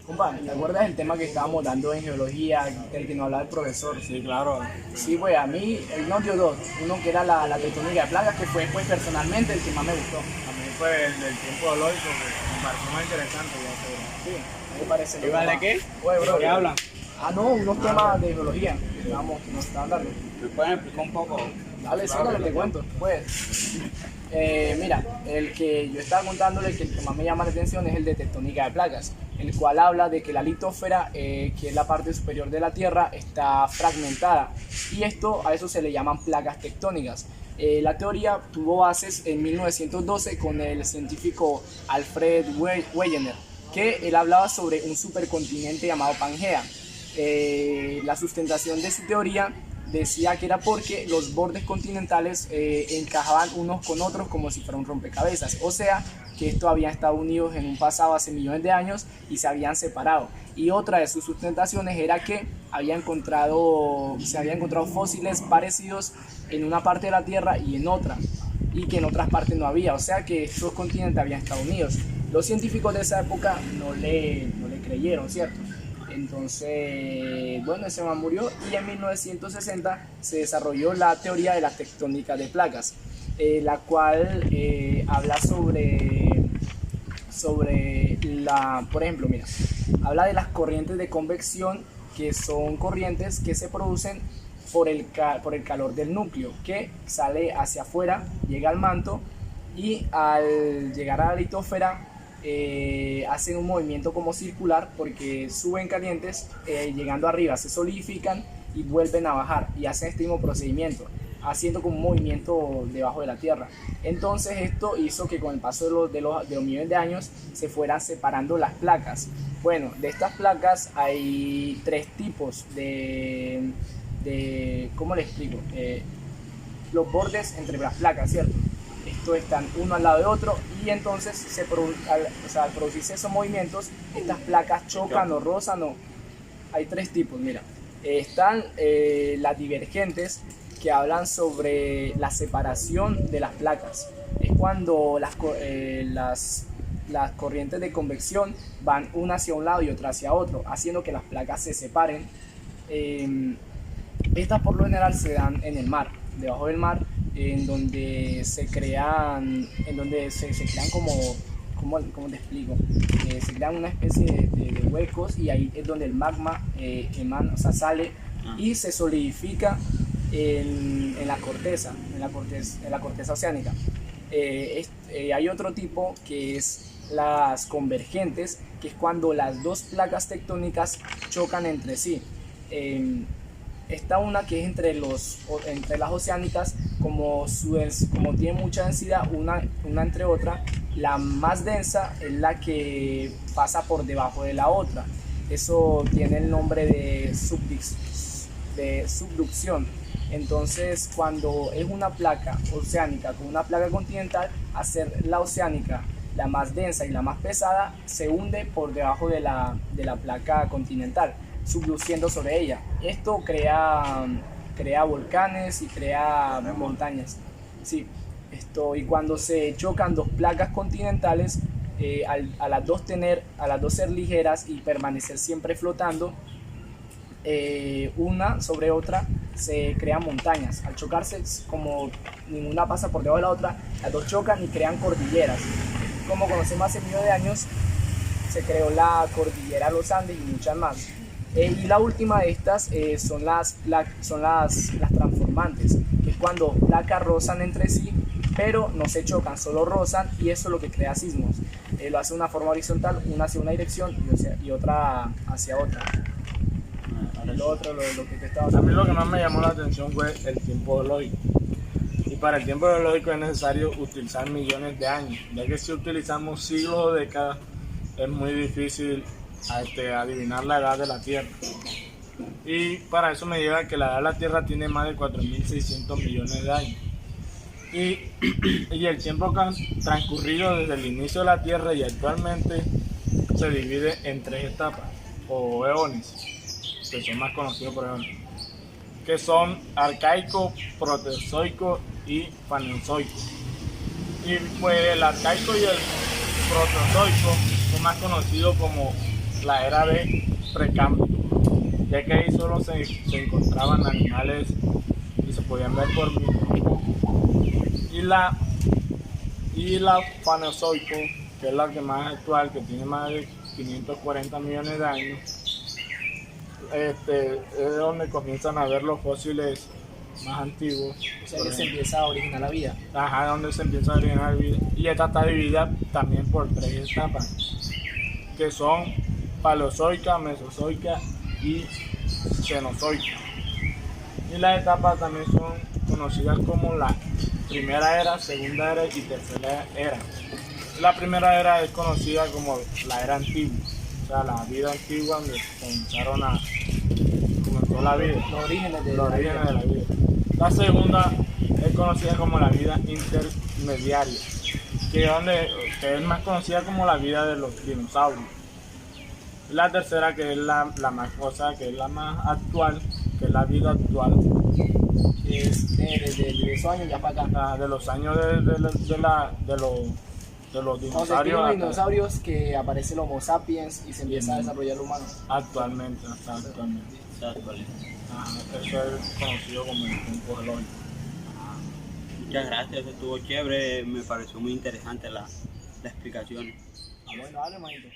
Compa, ¿te acuerdas del tema que estábamos dando en geología, del que nos hablaba el profesor? Sí, claro. Sí, pues a mí él nos dio dos. Uno que era la tectónica de placas, que fue pues personalmente el que más me gustó. A mí fue el del tiempo geológico, que me pareció más interesante. Sí, a mí me parece. ¿Y vale qué? Oye, bro, ¿De qué hablan? no, unos temas de geología que nos estaban dando. ¿Me pueden explicar un poco? Dale, sí, dale, te cuento. Pues, mira, el que yo estaba contándole que el que más me llama la atención es el de tectónica de placas, el cual habla de que la litosfera, que es la parte superior de la Tierra, está fragmentada y a eso se le llaman placas tectónicas. La teoría tuvo bases en 1912 con el científico Alfred Wegener, que él hablaba sobre un supercontinente llamado Pangea. La sustentación de su teoría decía que era porque los bordes continentales encajaban unos con otros como si fuera un rompecabezas, o sea que estos habían estado unidos en un pasado hace millones de años y se habían separado. Y otra de sus sustentaciones era que se habían encontrado fósiles parecidos en una parte de la Tierra y en otra, y que en otras partes no había, o sea que estos continentes habían estado unidos. Los científicos de esa época no le creyeron, ¿cierto? Entonces, bueno, ese man murió y en 1960 se desarrolló la teoría de la tectónica de placas, la cual habla por ejemplo, mira, habla de las corrientes de convección, que son corrientes que se producen por el calor del núcleo, que sale hacia afuera, llega al manto y al llegar a la litosfera hacen un movimiento como circular porque suben calientes, llegando arriba se solidifican y vuelven a bajar y hacen este mismo procedimiento, haciendo como un movimiento debajo de la tierra. Entonces esto hizo que con el paso de los millones de años se fueran separando las placas. Bueno, de estas placas hay tres tipos de ¿cómo le explico? Los bordes entre las placas, ¿cierto? Estos están uno al lado de otro y entonces al producirse esos movimientos, estas placas chocan o rozan. Hay tres tipos, mira. Están las divergentes, que hablan sobre la separación de las placas. Es cuando las corrientes de convección van una hacia un lado y otra hacia otro, haciendo que las placas se separen. Estas por lo general se dan en el mar, debajo del mar, en donde se crean ¿cómo te explico? Se crean una especie de huecos y ahí es donde el magma sale y se solidifica en la corteza oceánica. Hay otro tipo que es las convergentes, que es cuando las dos placas tectónicas chocan entre sí. Está una que es entre las oceánicas, como tiene mucha densidad una entre otra, la más densa es la que pasa por debajo de la otra. Eso tiene el nombre de subducción. Entonces, cuando es una placa oceánica con una placa continental, hacer la oceánica la más densa y la más pesada, se hunde por debajo de la placa continental, subduciendo sobre ella. Esto crea volcanes y crea montañas. Sí, y cuando se chocan dos placas continentales, a las dos ser ligeras y permanecer siempre flotando, una sobre otra, se crean montañas. Al chocarse, como ninguna pasa por debajo de la otra, las dos chocan y crean cordilleras. Como conocemos, hace millones de años se creó la cordillera de los Andes y muchas más. Y la última de estas son las transformantes, que es cuando placas rozan entre sí, pero no se chocan, solo rozan, y eso es lo que crea sismos. Lo hace de una forma horizontal, una hacia una dirección y otra hacia otra. Lo que te estaba A mí lo que más me llamó la atención fue el tiempo geológico. Y para el tiempo geológico es necesario utilizar millones de años, ya que si utilizamos siglos o décadas es muy difícil adivinar la edad de la Tierra. Y para eso me lleva a que la edad de la Tierra tiene más de 4.600 millones de años. Y el tiempo transcurrido desde el inicio de la Tierra y actualmente se divide en tres etapas o eones, que son más conocidos por eones, que son arcaico, proterozoico y paleozoico. Y pues el arcaico y el proterozoico son más conocidos como la era de Precámbrico, ya que ahí solo se encontraban animales y se podían ver por microscopio. Y la Paleozoico, que es la que más actual, que tiene más de 540 millones de años, es donde comienzan a ver los fósiles más antiguos. O sea que se empieza a originar la vida. Ajá, donde se empieza a originar la vida. Y esta está dividida también por 3 etapas, que son Paleozoica, Mesozoica y Cenozoica. Y las etapas también son conocidas como la primera era, segunda era y tercera era. La primera era es conocida como la era antigua, o sea, la vida antigua donde comenzó la vida, Los orígenes de los la orígenes vida. de la vida. La segunda es conocida como la vida intermediaria, que es más conocida como la vida de los dinosaurios. La tercera, que es la más cosa, que es la más actual, que es la vida actual, Que es desde esos años ya para acá. de los años de los Entonces, tiene dinosaurios los hasta dinosaurios que aparece el Homo sapiens y se empieza a desarrollar el humano. actualmente, hasta actualmente. Ajá, eso es conocido como el tiempo geológico. Muchas gracias, eso estuvo chévere, me pareció muy interesante la explicación. Ah, bueno, dale, manito.